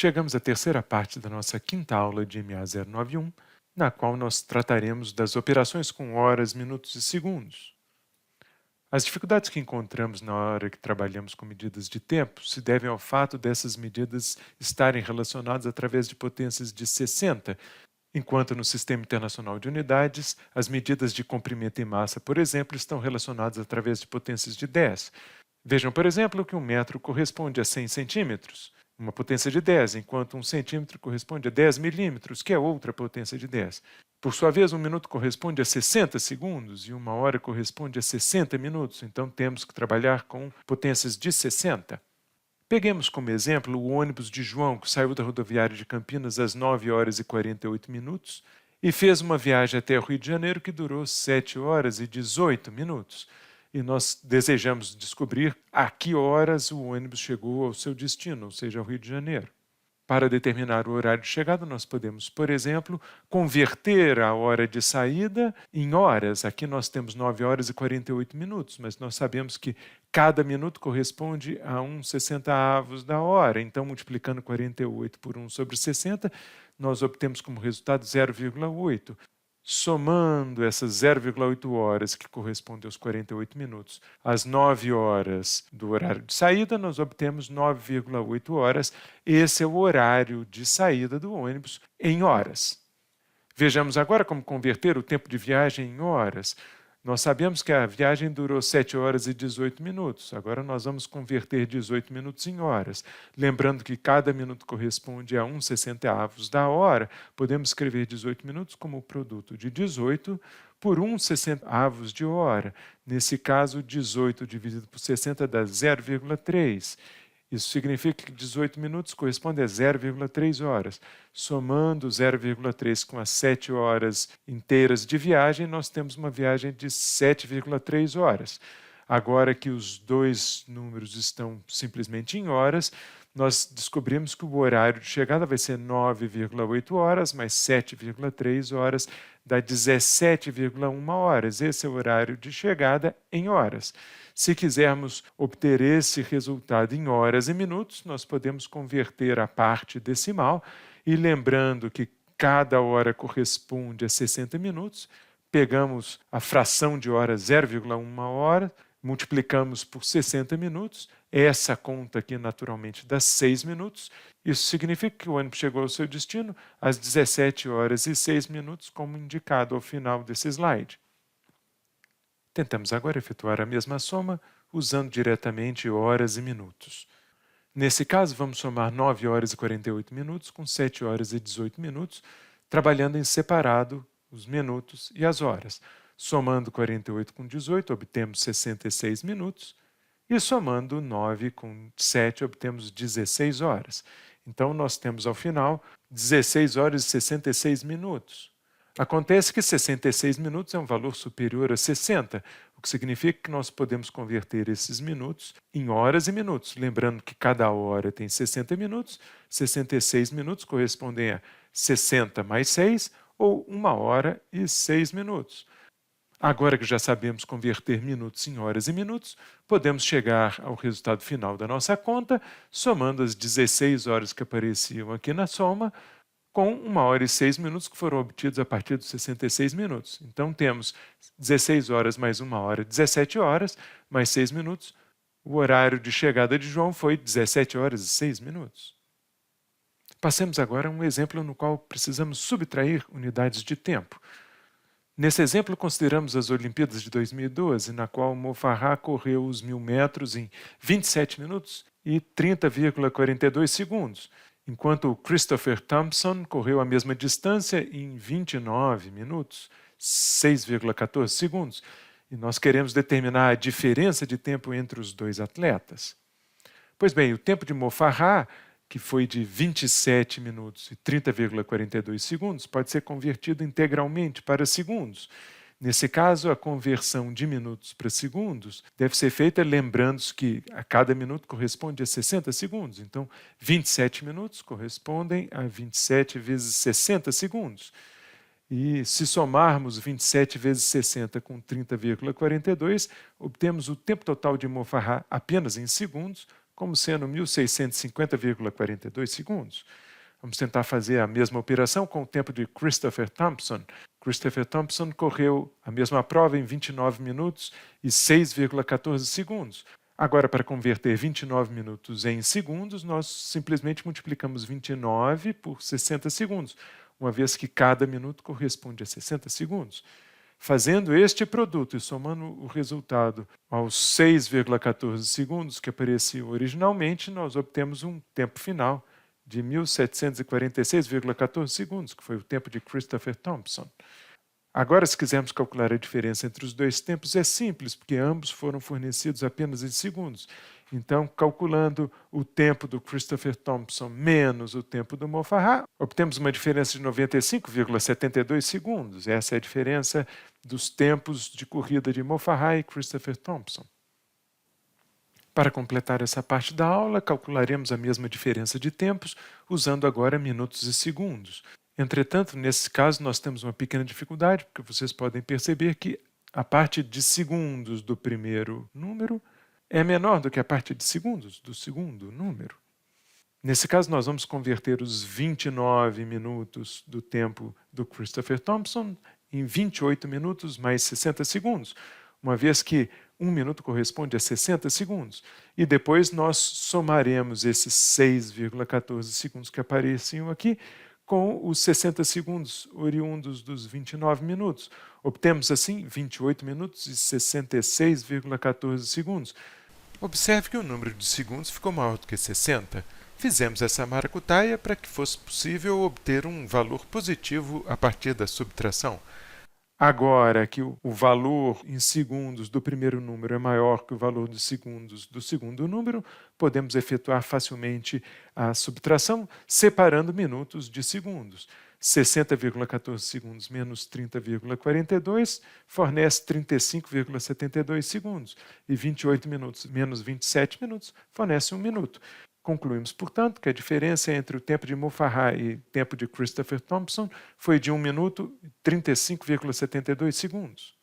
Chegamos à terceira parte da nossa quinta aula de MA 091, na qual nós trataremos das operações com horas, minutos e segundos. As dificuldades que encontramos na hora que trabalhamos com medidas de tempo se devem ao fato dessas medidas estarem relacionadas através de potências de 60, enquanto no Sistema Internacional de Unidades, as medidas de comprimento e massa, por exemplo, estão relacionadas através de potências de 10. Vejam, por exemplo, que um metro corresponde a 100 centímetros, uma potência de 10, enquanto um centímetro corresponde a 10 milímetros, que é outra potência de 10. Por sua vez, um minuto corresponde a 60 segundos e uma hora corresponde a 60 minutos, então temos que trabalhar com potências de 60. Peguemos como exemplo o ônibus de João, que saiu da rodoviária de Campinas às 9 horas e 48 minutos e fez uma viagem até o Rio de Janeiro que durou 7 horas e 18 minutos. E nós desejamos descobrir a que horas o ônibus chegou ao seu destino, ou seja, ao Rio de Janeiro. Para determinar o horário de chegada, nós podemos, por exemplo, converter a hora de saída em horas. Aqui nós temos 9 horas e 48 minutos, mas nós sabemos que cada minuto corresponde a 1/60 da hora. Então, multiplicando 48 por 1 sobre 60, nós obtemos como resultado 0,8. Somando essas 0,8 horas, que correspondem aos 48 minutos, às 9 horas do horário de saída, nós obtemos 9,8 horas. Esse é o horário de saída do ônibus em horas. Vejamos agora como converter o tempo de viagem em horas. Nós sabemos que a viagem durou 7 horas e 18 minutos. Agora nós vamos converter 18 minutos em horas. Lembrando que cada minuto corresponde a 1/60 da hora, podemos escrever 18 minutos como o produto de 18 por 1/60 de hora. Nesse caso, 18 dividido por 60 dá 0,3. Isso significa que 18 minutos corresponde a 0,3 horas. Somando 0,3 com as 7 horas inteiras de viagem, nós temos uma viagem de 7,3 horas. Agora que os dois números estão simplesmente em horas, nós descobrimos que o horário de chegada vai ser 9,8 horas mais 7,3 horas, dá 17,1 horas. Esse é o horário de chegada em horas. Se quisermos obter esse resultado em horas e minutos, nós podemos converter a parte decimal e lembrando que cada hora corresponde a 60 minutos, pegamos a fração de hora 0,1 hora, multiplicamos por 60 minutos, essa conta aqui naturalmente dá 6 minutos, isso significa que o ônibus chegou ao seu destino às 17 horas e 6 minutos, como indicado ao final desse slide. Tentamos agora efetuar a mesma soma usando diretamente horas e minutos. Nesse caso, vamos somar 9 horas e 48 minutos com 7 horas e 18 minutos, trabalhando em separado os minutos e as horas. Somando 48 com 18, obtemos 66 minutos, e somando 9 com 7, obtemos 16 horas. Então, nós temos ao final 16 horas e 66 minutos. Acontece que 66 minutos é um valor superior a 60, o que significa que nós podemos converter esses minutos em horas e minutos. Lembrando que cada hora tem 60 minutos, 66 minutos correspondem a 60 mais 6, ou 1 hora e 6 minutos. Agora que já sabemos converter minutos em horas e minutos, podemos chegar ao resultado final da nossa conta, somando as 16 horas que apareciam aqui na soma, com 1 hora e 6 minutos que foram obtidos a partir dos 66 minutos. Então, temos 16 horas mais 1 hora, 17 horas, mais 6 minutos. O horário de chegada de João foi 17 horas e 6 minutos. Passemos agora a um exemplo no qual precisamos subtrair unidades de tempo. Nesse exemplo, consideramos as Olimpíadas de 2012, na qual Mo Farah correu os 1.000 metros em 27 minutos e 30,42 segundos. Enquanto o Christopher Thompson correu a mesma distância em 29 minutos, 6,14 segundos. E nós queremos determinar a diferença de tempo entre os dois atletas. Pois bem, o tempo de Mo Farah, que foi de 27 minutos e 30,42 segundos, pode ser convertido integralmente para segundos. Nesse caso, a conversão de minutos para segundos deve ser feita lembrando-se que a cada minuto corresponde a 60 segundos. Então, 27 minutos correspondem a 27 vezes 60 segundos. E se somarmos 27 vezes 60 com 30,42, obtemos o tempo total de Mo Farah apenas em segundos, como sendo 1.650,42 segundos. Vamos tentar fazer a mesma operação com o tempo de Christopher Thompson. Christopher Thompson correu a mesma prova em 29 minutos e 6,14 segundos. Agora, para converter 29 minutos em segundos, nós simplesmente multiplicamos 29 por 60 segundos, uma vez que cada minuto corresponde a 60 segundos. Fazendo este produto e somando o resultado aos 6,14 segundos que apareciam originalmente, nós obtemos um tempo final de 1.746,14 segundos, que foi o tempo de Christopher Thompson. Agora, se quisermos calcular a diferença entre os dois tempos, é simples, porque ambos foram fornecidos apenas em segundos. Então, calculando o tempo do Christopher Thompson menos o tempo do Mo Farah, obtemos uma diferença de 95,72 segundos. Essa é a diferença dos tempos de corrida de Mo Farah e Christopher Thompson. Para completar essa parte da aula, calcularemos a mesma diferença de tempos, usando agora minutos e segundos. Entretanto, nesse caso, nós temos uma pequena dificuldade, porque vocês podem perceber que a parte de segundos do primeiro número é menor do que a parte de segundos do segundo número. Nesse caso, nós vamos converter os 29 minutos do tempo do Christopher Thompson em 28 minutos mais 60 segundos, uma vez que 1 minuto corresponde a 60 segundos. E depois nós somaremos esses 6,14 segundos que apareciam aqui com os 60 segundos oriundos dos 29 minutos. Obtemos, assim, 28 minutos e 66,14 segundos. Observe que o número de segundos ficou maior do que 60. Fizemos essa maracutaia para que fosse possível obter um valor positivo a partir da subtração. Agora que o valor em segundos do primeiro número é maior que o valor de segundos do segundo número, podemos efetuar facilmente a subtração separando minutos de segundos. 60,14 segundos menos 30,42 fornece 35,72 segundos e 28 minutos menos 27 minutos fornece 1 minuto. Concluímos, portanto, que a diferença entre o tempo de Mo Farah e o tempo de Christopher Thompson foi de 1 minuto e 35,72 segundos.